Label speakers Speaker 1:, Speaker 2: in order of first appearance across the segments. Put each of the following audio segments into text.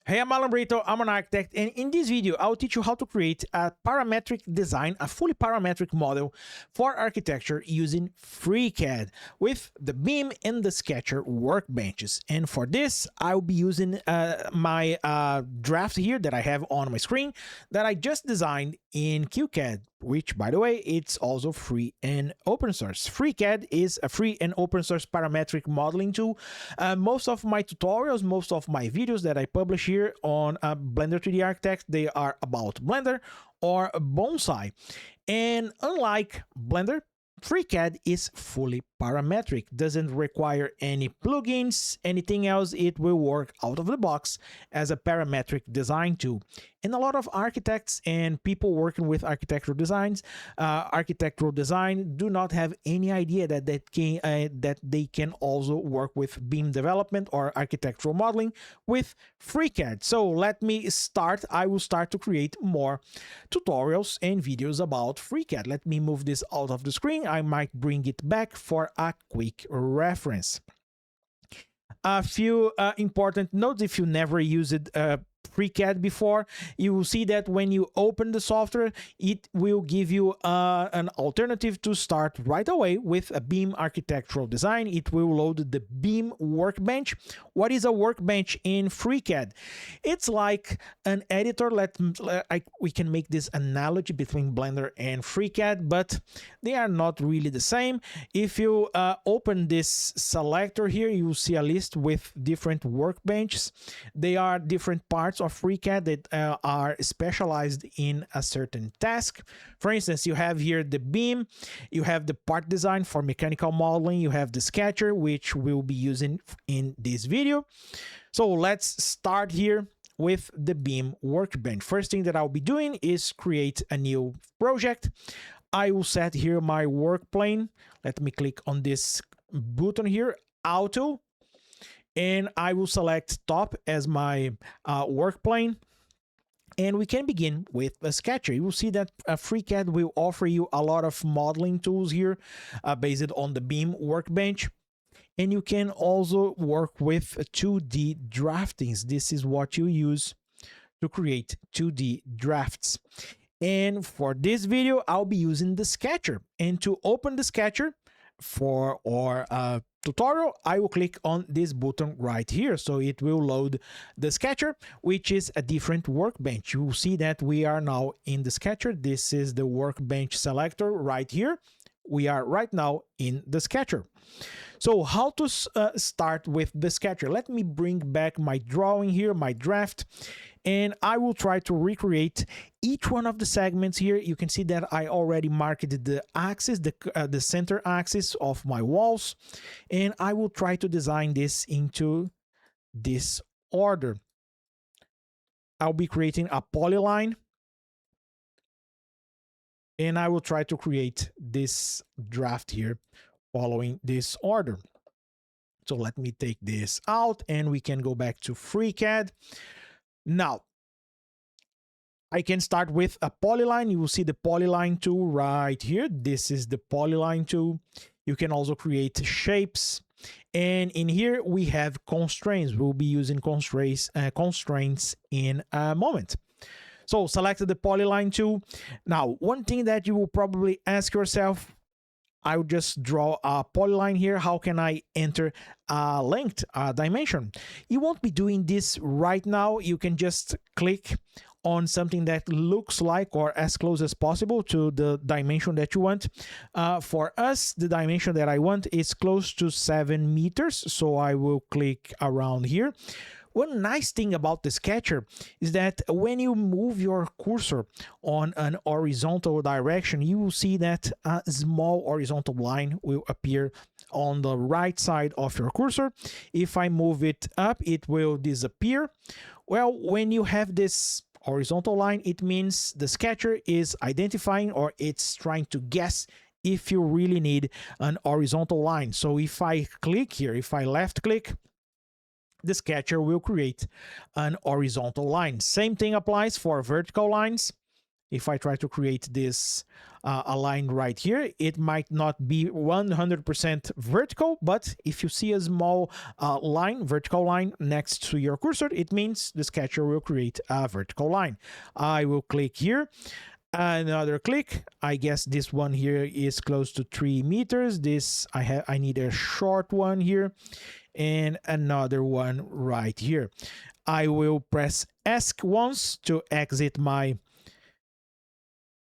Speaker 1: Hey, I'm Alan Brito, I'm an architect, and in this video, I'll teach you how to create a parametric design, a fully parametric model for architecture using FreeCAD with the beam and the Sketcher workbenches. And for this, I'll be using my draft here that I have on my screen that I just designed in QCAD, which, by the way, it's also free and open source. FreeCAD is a free and open source parametric modeling tool. Most of my tutorials, most of my videos that I publish here on Blender 3D Architect, they are about Blender or Bonsai. And unlike Blender, FreeCAD is fully parametric, doesn't require any plugins, anything else. It will work out of the box as a parametric design tool. And a lot of architects and people working with architectural design do not have any idea that they can also work with beam development or architectural modeling with FreeCAD. So let me start. I will start to create more tutorials and videos about FreeCAD. Let me move this out of the screen. I might bring it back for a quick reference. A few important notes: if you never used FreeCAD before, you will see that when you open the software, it will give you an alternative to start right away with a beam architectural design. It will load the beam workbench. What is a workbench in FreeCAD? It's like an editor. We can make this analogy between Blender and FreeCAD, but they are not really the same. If you open this selector here, you will see a list with different workbenches. They are different parts of FreeCAD that are specialized in a certain task. For instance, you have here the beam, you have the part design for mechanical modeling, you have the Sketcher, which we'll be using in this video. So let's start here with the beam workbench. First thing that I'll be doing is create a new project. I will set here my work plane. Let me click on this button here, Auto, and I will select top as my work plane. And we can begin with a Sketcher. You will see that FreeCAD will offer you a lot of modeling tools here based on the beam workbench. And you can also work with 2D draftings. This is what you use to create 2D drafts. And for this video, I'll be using the Sketcher. And to open the Sketcher for our tutorial, I will click on this button right here. So it will load the Sketcher, which is a different workbench. You will see that we are now in the Sketcher. This is the workbench selector right here. We are right now in the Sketcher. So how to start with the Sketcher? Let me bring back my drawing here, my draft, and I will try to recreate each one of the segments here. You can see that I already marked the axis, the center axis of my walls, and I will try to design this into this order. I'll be creating a polyline, and I will try to create this draft here following this order. So let me take this out and we can go back to FreeCAD. Now, I can start with a polyline. You will see the polyline tool right here. This is the polyline tool. You can also create shapes. And in here, we have constraints. We'll be using constraints in a moment. So select the polyline tool. Now, one thing that you will probably ask yourself, I will just draw a polyline here. How can I enter a length, a dimension? You won't be doing this right now. You can just click on something that looks like or as close as possible to the dimension that you want. For us, the dimension that I want is close to 7 meters. So I will click around here. One nice thing about the Sketcher is that when you move your cursor on an horizontal direction, you will see that a small horizontal line will appear on the right side of your cursor. If I move it up, it will disappear. Well, when you have this horizontal line, it means the Sketcher is identifying, or it's trying to guess if you really need an horizontal line. So if I click here, if I left click, the Sketcher will create an horizontal line. Same thing applies for vertical lines. If I try to create this a line right here, it might not be 100% vertical, but if you see a small vertical line next to your cursor, it means the Sketcher will create a vertical line. I will click here, another click. I guess this one here is close to 3 meters. I need a short one here, and another one right here. I will press ESC once to exit my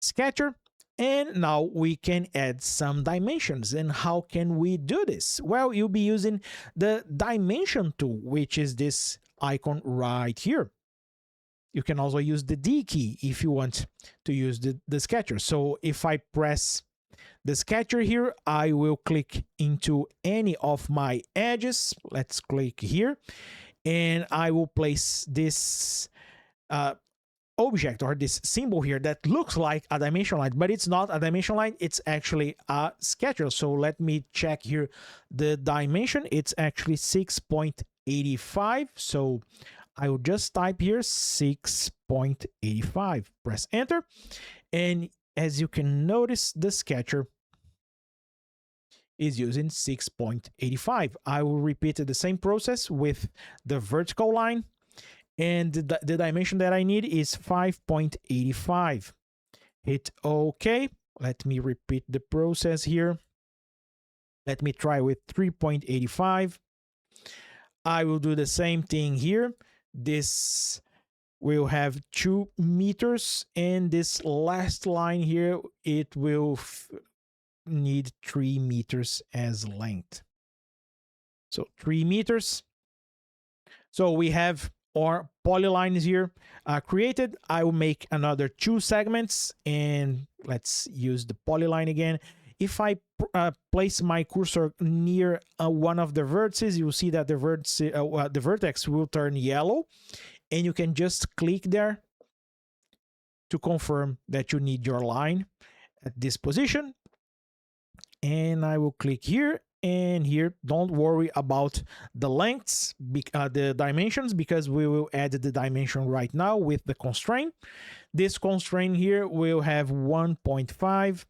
Speaker 1: Sketcher, and now we can add some dimensions. And how can we do this? Well, you'll be using the dimension tool, which is this icon right here. You can also use the D key if you want to use the Sketcher. So if I press the Sketcher here, I will click into any of my edges. Let's click here, and I will place this object or this symbol here that looks like a dimension line, but it's not a dimension line, it's actually a Sketcher. So let me check here the dimension. It's actually 6.85. So I will just type here 6.85, press enter, and as you can notice, the Sketcher is using 6.85. I will repeat the same process with the vertical line, and the dimension that I need is 5.85. Hit OK. Let me repeat the process here. Let me try with 3.85. I will do the same thing here. This will have 2 meters, and this last line here, it will need 3 meters as length. So 3 meters. So we have our polylines here created. I will make another 2 segments, and let's use the polyline again. If I place my cursor near one of the vertices, you'll see that the vertex will turn yellow, and you can just click there to confirm that you need your line at this position. And I will click here and here. Don't worry about the lengths, the dimensions, because we will add the dimension right now with the constraint. This constraint here will have 1.5,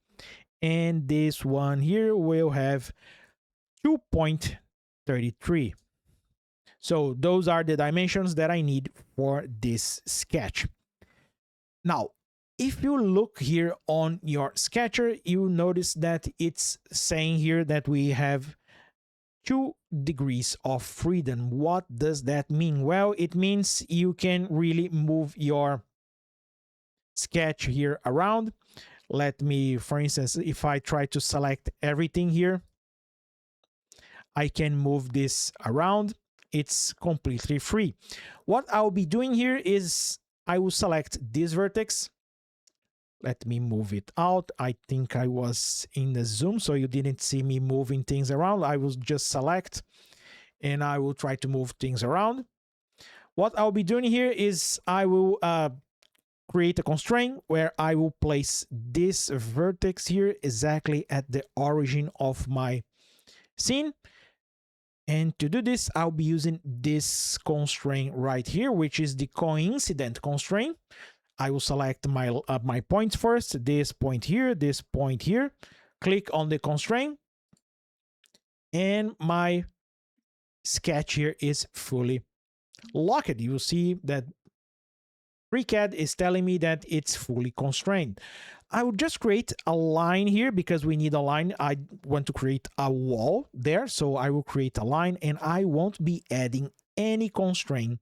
Speaker 1: and this one here will have 2.33. So those are the dimensions that I need for this sketch. Now, if you look here on your Sketcher, you notice that it's saying here that we have 2 degrees of freedom. What does that mean? Well, it means you can really move your sketch here around. Let me, for instance, if I try to select everything here, I can move this around. It's completely free. What I'll be doing here is I will select this vertex. Let me move it out. I think I was in the zoom, so you didn't see me moving things around. I will just select, and I will try to move things around. What I'll be doing here is I will create a constraint where I will place this vertex here exactly at the origin of my scene. And to do this, I'll be using this constraint right here, which is the coincident constraint. I will select my points first, this point here, click on the constraint, and my sketch here is fully locked. You will see that FreeCAD is telling me that it's fully constrained. I will just create a line here because we need a line. I want to create a wall there, so I will create a line, and I won't be adding any constraint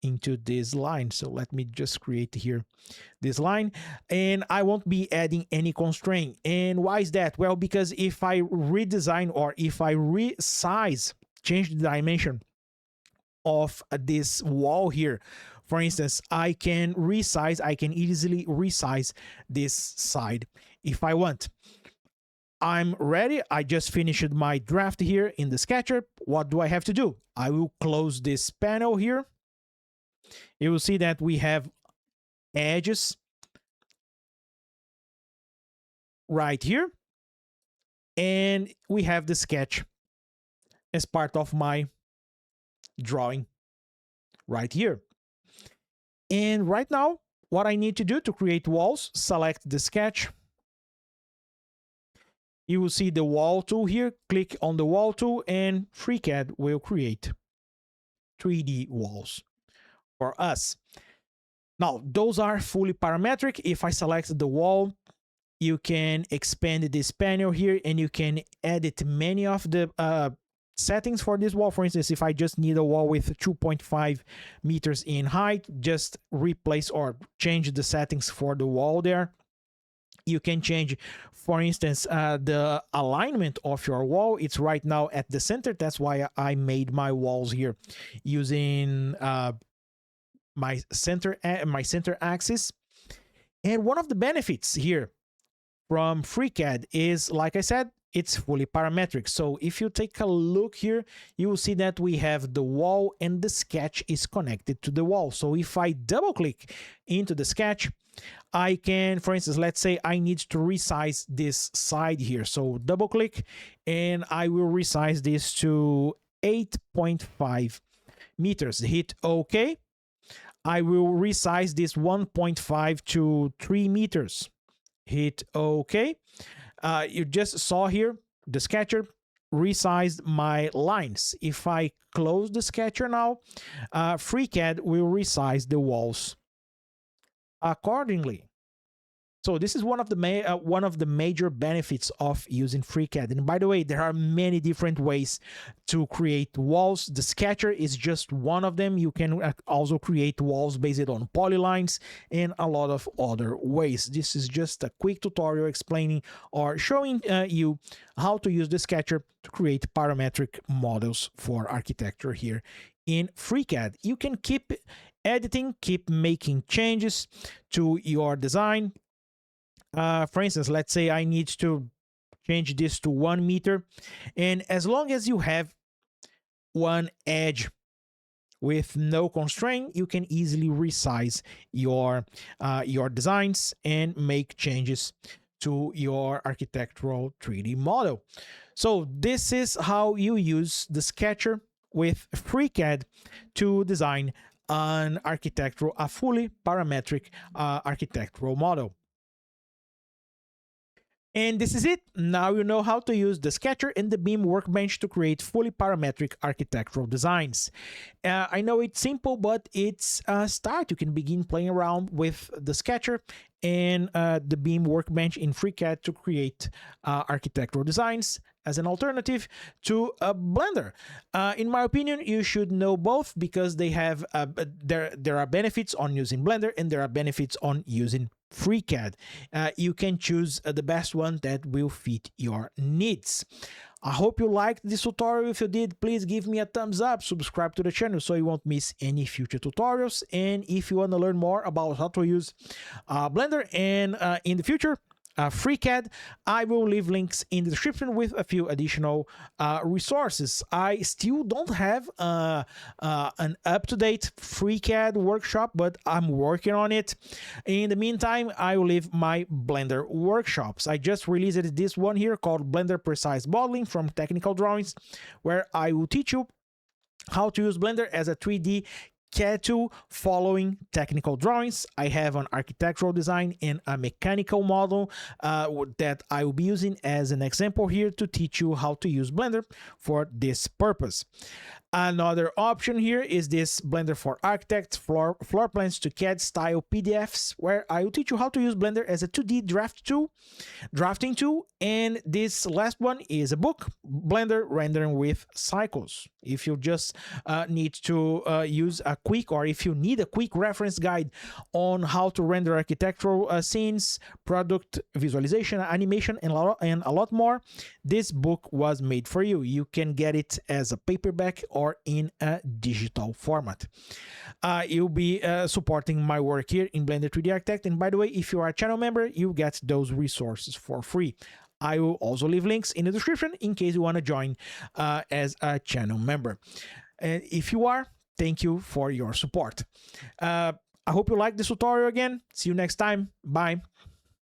Speaker 1: into this line. So let me just create here this line, and I won't be adding any constraint. And why is that? Well, because if I redesign or if I resize, change the dimension of this wall here, for instance, I can easily resize this side if I want. I'm ready. I just finished my draft here in the Sketcher. What do I have to do? I will close this panel here. You will see that we have edges right here, and we have the sketch as part of my drawing right here. And right now, what I need to do to create walls, select the sketch. You will see the wall tool here. Click on the wall tool and FreeCAD will create 3D walls for us. Now, those are fully parametric. If I select the wall, you can expand this panel here and you can edit many of the settings for this wall. For instance, if I just need a wall with 2.5 meters in height, just replace or change the settings for the wall there. You can change, for instance, the alignment of your wall. It's right now at the center. That's why I made my walls here using my center axis. And one of the benefits here from FreeCAD is, like I said, it's fully parametric. So if you take a look here, you will see that we have the wall and the sketch is connected to the wall. So if I double click into the sketch, I can, for instance, let's say I need to resize this side here. So double click and I will resize this to 8.5 meters. Hit OK. I will resize this 1.5 to 3 meters. Hit OK. You just saw here the sketcher resized my lines. If I close the sketcher now, FreeCAD will resize the walls accordingly. So this is one of the major benefits of using FreeCAD. And by the way, there are many different ways to create walls. The sketcher is just one of them. You can also create walls based on polylines and a lot of other ways. This is just a quick tutorial explaining or showing you how to use the sketcher to create parametric models for architecture here in FreeCAD. You can keep editing, keep making changes to your design. For instance, let's say I need to change this to 1 meter, and as long as you have one edge with no constraint, you can easily resize your designs and make changes to your architectural 3D model. So this is how you use the sketcher with FreeCAD to design a fully parametric architectural model. And this is it. Now you know how to use the Sketcher and the Beam Workbench to create fully parametric architectural designs. I know it's simple, but it's a start. You can begin playing around with the Sketcher and the Beam Workbench in FreeCAD to create architectural designs as an alternative to Blender. In my opinion, you should know both because they have there are benefits on using Blender and there are benefits on using FreeCAD. You can choose the best one that will fit your needs. I hope you liked this tutorial. If you did, please give me a thumbs up, subscribe to the channel so you won't miss any future tutorials. And if you want to learn more about how to use Blender and in the future, FreeCAD, I will leave links in the description with a few additional resources. I still don't have an up-to-date FreeCAD workshop, but I'm working on it. In the meantime, I will leave my Blender workshops. I just released this one here called Blender Precise Modeling from Technical Drawings, where I will teach you how to use Blender as a 3D CAD tool following technical drawings. I have an architectural design and a mechanical model that I will be using as an example here to teach you how to use Blender for this purpose. Another option here is this Blender for Architects floor plans to CAD style PDFs, where I will teach you how to use Blender as a 2D drafting tool. And this last one is a book, Blender Rendering with Cycles. If you just need to use a quick, or if you need a quick reference guide on how to render architectural scenes, product visualization, animation, and a lot more, this book was made for you. You can get it as a paperback or in a digital format. You'll be supporting my work here in Blender 3D Architect. And by the way, if you are a channel member, you get those resources for free. I will also leave links in the description in case you want to join as a channel member. And if you are, thank you for your support. I hope you like this tutorial again. See you next time. Bye.